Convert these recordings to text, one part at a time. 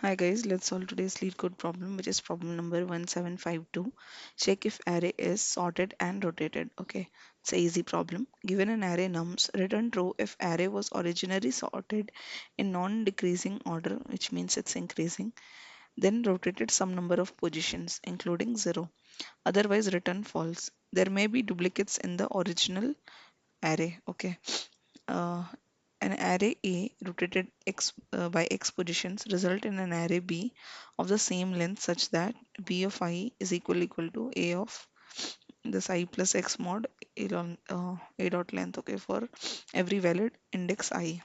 Hi guys, let's solve today's Leetcode problem, which is problem number 1752. Check if array is sorted and rotated. Okay, it's an easy problem. Given an array nums, return true if array was originally sorted in non-decreasing order, which means it's increasing, then rotated some number of positions, including 0. Otherwise, return false. There may be duplicates in the original array. Okay. Uh, an array A rotated by x positions result in an array B of the same length such that B of I is equal to A of this I plus x mod A dot length, okay, for every valid index I.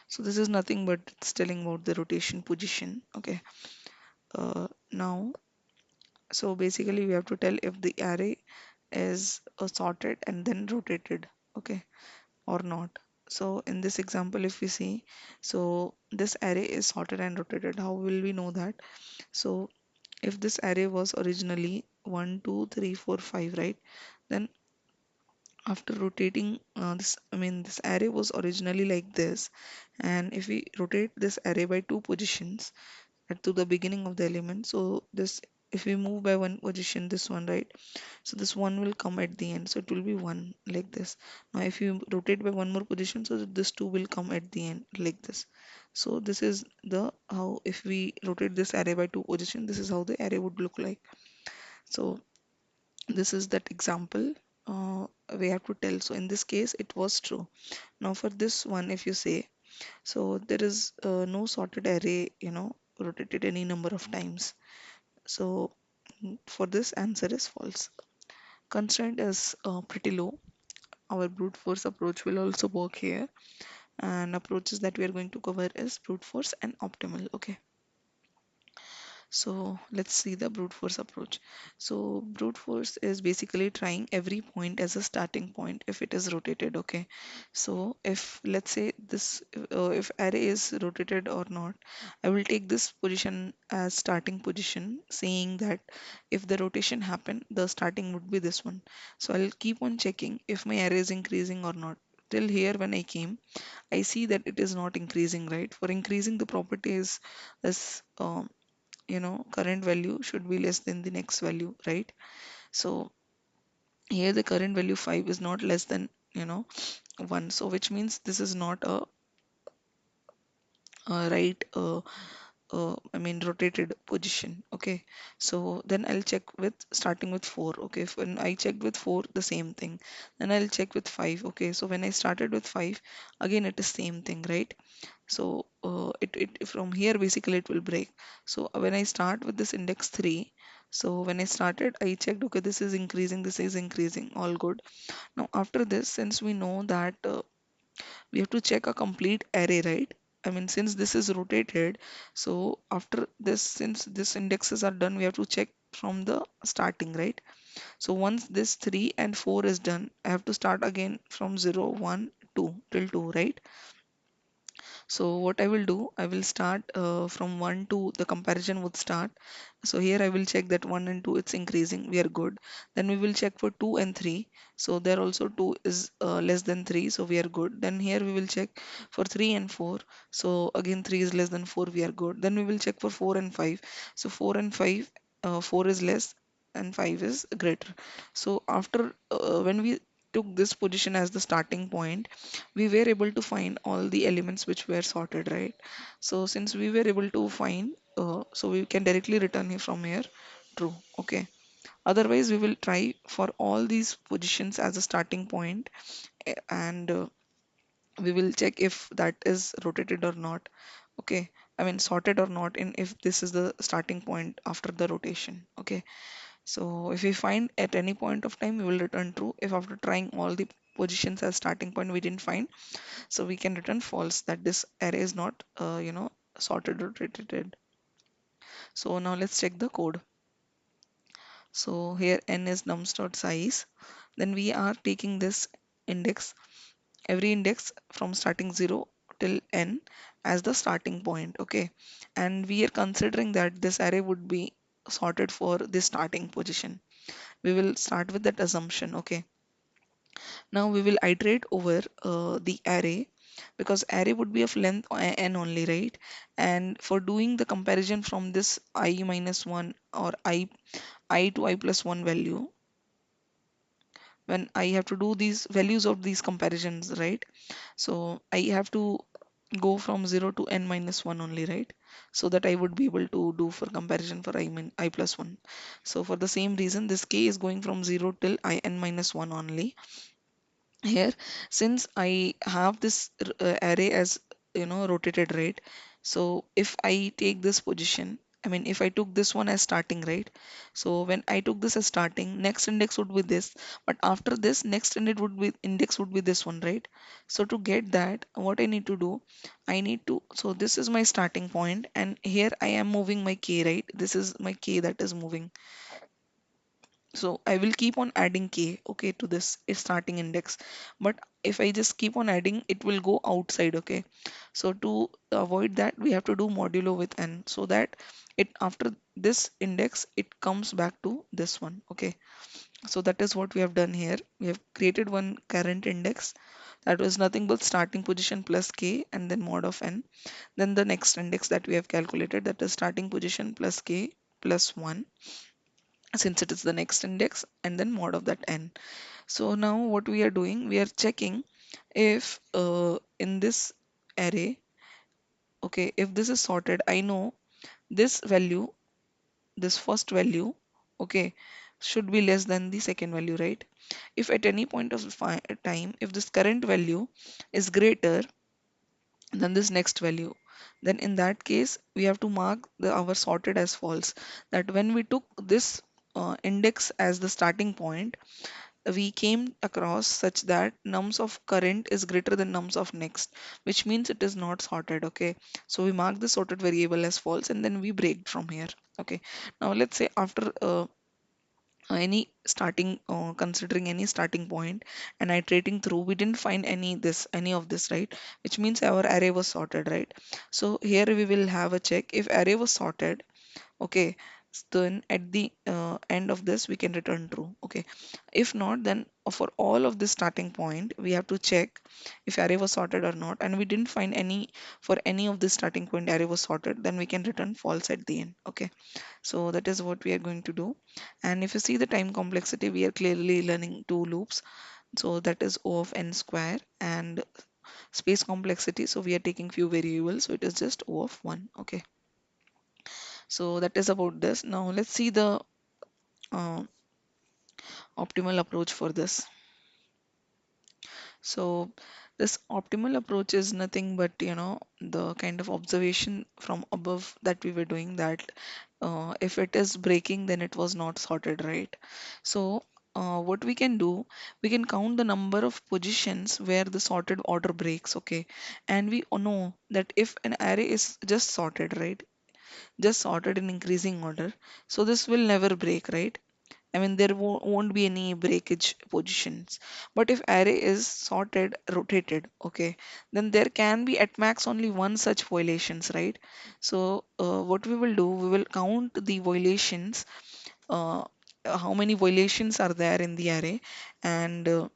So this is nothing but it's telling about the rotation position. Okay. Now, so basically we have to tell if the array is sorted and then rotated. Okay, or not. So in this example, if we see, so this array is sorted and rotated. How will we know that? So if this array was originally 1, 2, 3, 4, 5, right? Then after rotating this array was originally like this. And if we rotate this array by two positions to the beginning of the element, so this if we move by one position, this one, right? So this one will come at the end. So it will be one like this. Now if you rotate by one more position, so this two will come at the end like this. So this is the how if we rotate this array by two position, this is how the array would look like. So this is that example we have to tell. So in this case, it was true. Now for this one, if you say, so there is no sorted array, rotated any number of times. So for this answer is false. Constraint is pretty low. Our brute force approach will also work here, and approaches that we are going to cover is brute force and optimal. Okay, so let's see the brute force approach. So brute force is basically trying every point as a starting point if it is rotated. Okay, so if let's say this if array is rotated or not, I will take this position as starting position, saying that if the rotation happen, the starting would be this one. So I'll keep on checking if my array is increasing or not. Till here when I came, I see that it is not increasing, right? For increasing, the property is current value should be less than the next value, right? So here the current value 5 is not less than 1, so which means this is not a right rotated position. Okay, so then I'll check with starting with 4. Okay, if when I checked with 4, the same thing. Then I'll check with 5. Okay, so when I started with 5, again it is same thing, right? So it from here basically it will break. So when I start with this index 3, so when I started, I checked, okay, this is increasing, all good. Now after this, since we know that we have to check a complete array, right? I mean, since this is rotated, so after this, since this indexes are done, we have to check from the starting, right? So once this 3 and 4 is done, I have to start again from 0, 1, 2 till 2, right? So what I will do, I will start from 1 to the comparison would start. So here I will check that 1 and 2 it's increasing, we are good. Then we will check for 2 and 3. So there also 2 is less than 3, so we are good. Then here we will check for 3 and 4. So again 3 is less than 4, we are good. Then we will check for 4 and 5. So 4 and 5, 4 is less and 5 is greater. So after when we took this position as the starting point, we were able to find all the elements which were sorted, right? So since we were able to find, so we can directly return here from here true. Okay, otherwise we will try for all these positions as a starting point, and we will check if that is rotated or not. Okay, I mean sorted or not, and if this is the starting point after the rotation. Okay, so if we find at any point of time, we will return true. If after trying all the positions as starting point we didn't find, so we can return false, that this array is not sorted or rotated. So now let's check the code. So here n is nums dot size. Then we are taking this index, every index from starting 0 till n as the starting point. Okay, and we are considering that this array would be sorted for this starting position. We will start with that assumption. Okay, now we will iterate over the array. because array would be of length n only, right? And for doing the comparison from this I minus 1 or I to I plus 1 value, when I have to do these values of these comparisons, right? So I have to go from 0 to n minus 1 only, right? So that I would be able to do for comparison for I plus 1. So for the same reason, this k is going from 0 till I n minus 1 only. Here, since I have this array as rotated, right? So if I take this position, I mean if I took this one as starting, right? So when I took this as starting, next index would be this, but after this next index would be this one, right? So to get that, what I need to do, I need to, so this is my starting point and here I am moving my k, right? This is my k that is moving. So I will keep on adding k, okay, to this starting index. But if I just keep on adding, it will go outside, okay. So to avoid that, we have to do modulo with n, so that it after this index, it comes back to this one, okay. So that is what we have done here. We have created one current index that was nothing but starting position plus k and then mod of n. Then the next index that we have calculated, that is starting position plus k plus 1, since it is the next index, and then mod of that n. So now what we are doing, we are checking if in this array, okay, if this is sorted, I know this value, this first value, okay, should be less than the second value, right? If at any point of time, if this current value is greater than this next value, then in that case we have to mark our sorted as false. That when we took this index as the starting point, we came across such that nums of current is greater than nums of next, which means it is not sorted, okay. So we mark the sorted variable as false and then we break from here, okay. Now let's say after any starting considering any starting point and iterating through, we didn't find any of this, right? Which means our array was sorted, right? So here we will have a check if array was sorted. Okay, then at the end of this we can return true. Okay, if not, then for all of this starting point we have to check if array was sorted or not, and we didn't find any for any of this starting point array was sorted, then we can return false at the end. Okay, so that is what we are going to do. And if you see the time complexity, we are clearly learning two loops. So that is O of n square, and space complexity, so we are taking few variables, so it is just O of 1. Okay, so that is about this. Now let's see the uh, optimal approach for this. So this optimal approach is nothing but the kind of observation from above that we were doing, that if it is breaking then it was not sorted, right? So what we can do, we can count the number of positions where the sorted order breaks, okay. And we know that if an array is just sorted, right, just sorted in increasing order, so this will never break, right? I mean, there won't be any breakage positions. But if array is sorted, rotated, okay, then there can be at max only one such violations, right? So what we will do, we will count the violations, uh, how many violations are there in the array, and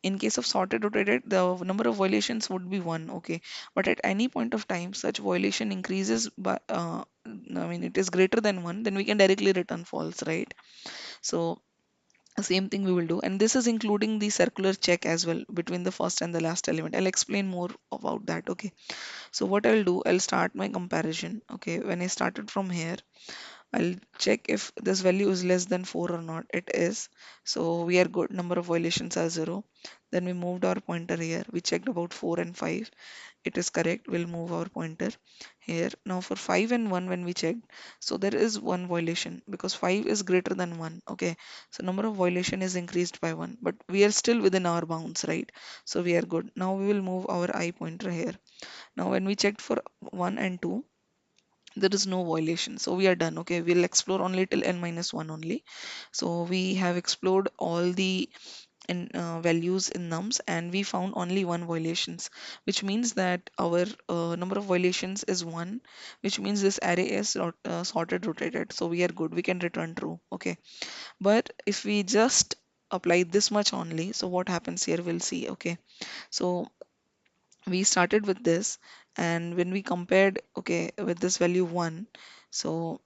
in case of sorted rotated, the number of violations would be one, okay. But at any point of time, such violation increases by, I mean, it is greater than one, then we can directly return false, right? So same thing we will do, and this is including the circular check as well between the first and the last element. I'll explain more about that, okay. So what I'll do, I'll start my comparison, okay. When I started from here, I'll check if this value is less than 4 or not. It is. So we are good. Number of violations are 0. Then we moved our pointer here. We checked about 4 and 5. It is correct. We'll move our pointer here. Now for 5 and 1 when we checked, so there is one violation because 5 is greater than 1. Okay. So number of violation is increased by 1, but we are still within our bounds, right? So we are good. Now we will move our I pointer here. Now when we checked for 1 and 2, there is no violation, so we are done. Okay, we'll explore only till n minus 1 only. So we have explored all the values in nums and we found only one violations, which means that our number of violations is 1, which means this array is sorted rotated, so we are good, we can return true. Okay, but if we just apply this much only, so what happens here we'll see. Okay, so we started with this, and when we compared, okay, with this value 1, so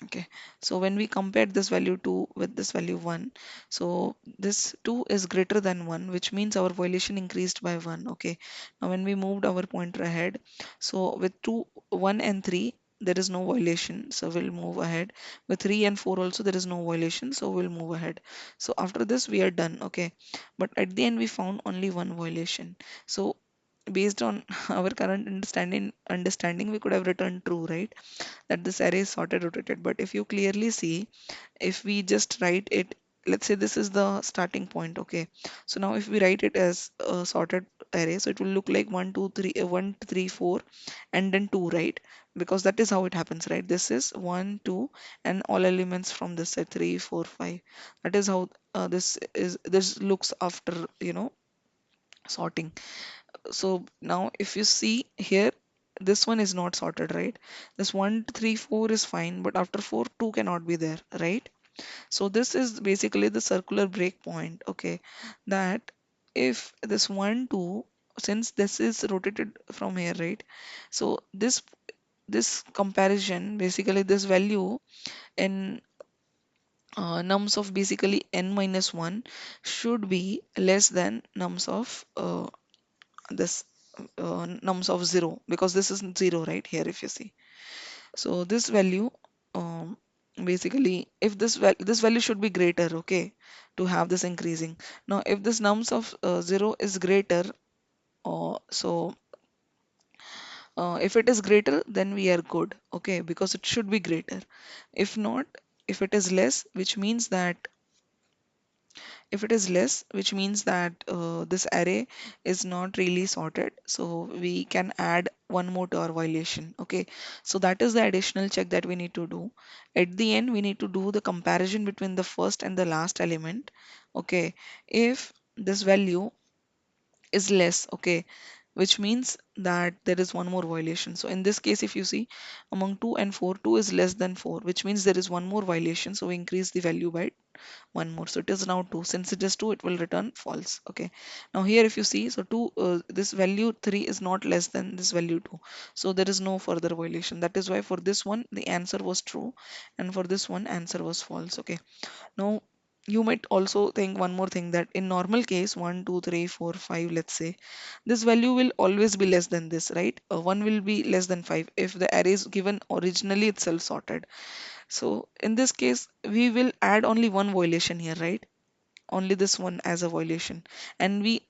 okay, so when we compared this value 2 with this value 1, so this 2 is greater than 1, which means our violation increased by 1. Okay, now when we moved our pointer ahead, so with 2, 1 and 3, there is no violation, so we'll move ahead. With 3 and 4 also, there is no violation, so we'll move ahead. So after this, we are done. Okay, but at the end, we found only one violation. So based on our current understanding, we could have returned true, right? That this array is sorted rotated. But if you clearly see, if we just write it, let's say this is the starting point. Okay, so now if we write it as a sorted array, so it will look like 1 2 3 1 3 4 and then 2, right? Because that is how it happens, right? This is 1 2 and all elements from this set 3 4 5. That is how this looks after, sorting. So now if you see here, this one is not sorted, right? This 1 3 4 is fine, but after 4 2 cannot be there, right? So this is basically the circular break point. Okay, that if this 1 2, since this is rotated from here, right? So this comparison, basically this value in nums of basically n minus 1 should be less than nums of this nums of 0, because this is 0 right here, if you see. So this value, um, basically if this value should be greater, okay, to have this increasing. Now if this nums of 0 is greater, so if it is greater, then we are good, okay, because it should be greater. If not, if it is less, which means that if it is less, which means that this array is not really sorted, so we can add one more to our violation. Okay, so that is the additional check that we need to do. At the end, we need to do the comparison between the first and the last element. Okay, if this value is less, okay, which means that there is one more violation. So in this case, if you see, among 2 and 4, 2 is less than 4, which means there is one more violation, so we increase the value by one more, so it is now 2. Since it is 2, it will return false. Okay, now here if you see, so 2, this value 3 is not less than this value 2, so there is no further violation. That is why for this one the answer was true, and for this one answer was false. Okay, now you might also think one more thing, that in normal case 1 2 3 4 5, let's say, this value will always be less than this, right? 1 will be less than 5 if the array is given originally itself sorted. So in this case, we will add only one violation here, right? Only this one as a violation. And we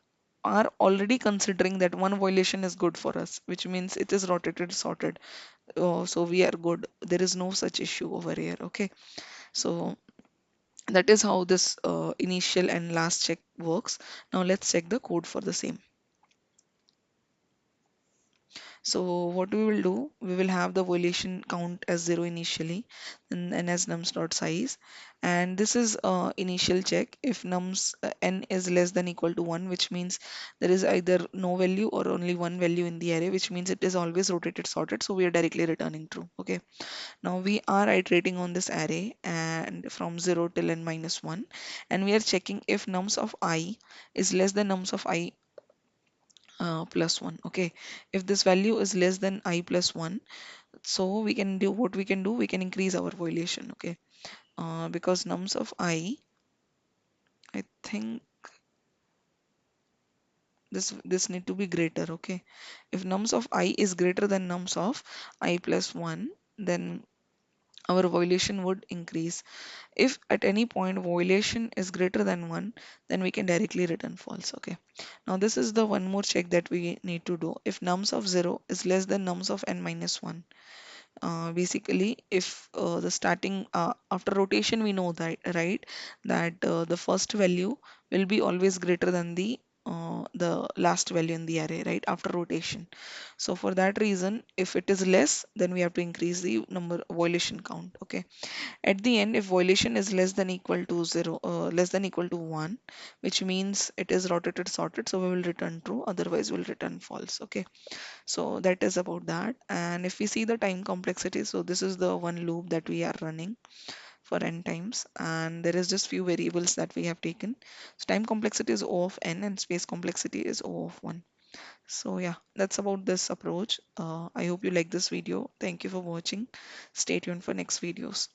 are already considering that one violation is good for us, which means it is rotated sorted. So we are good. There is no such issue over here. Okay. So that is how this initial and last check works. Now let's check the code for the same. So what we will do, we will have the violation count as 0 initially, and as nums dot size, and this is initial check. If nums n is less than equal to 1, which means there is either no value or only one value in the array, which means it is always rotated sorted, so we are directly returning true. Okay, now we are iterating on this array and from 0 till n minus 1, and we are checking if nums of I is less than nums of I plus 1. Okay, if this value is less than I plus 1, so we can do what we can do, we can increase our violation. Okay, because nums of I think this need to be greater. Okay, if nums of I is greater than nums of I plus 1, then our violation would increase. If at any point violation is greater than 1, then we can directly return false. Okay, now this is the one more check that we need to do. If nums of 0 is less than nums of n minus 1, basically if the starting after rotation, we know that, right, that the first value will be always greater than the last value in the array, right, after rotation. So for that reason, if it is less, then we have to increase the number violation count. Okay, at the end, if violation is less than equal to 0, less than equal to 1, which means it is rotated sorted, so we will return true, otherwise we'll return false. Okay, so that is about that. And if we see the time complexity, so this is the one loop that we are running for n times, and there is just few variables that we have taken. So time complexity is O of n and space complexity is O of 1. So yeah, that's about this approach. I hope you like this video. Thank you for watching. Stay tuned for next videos.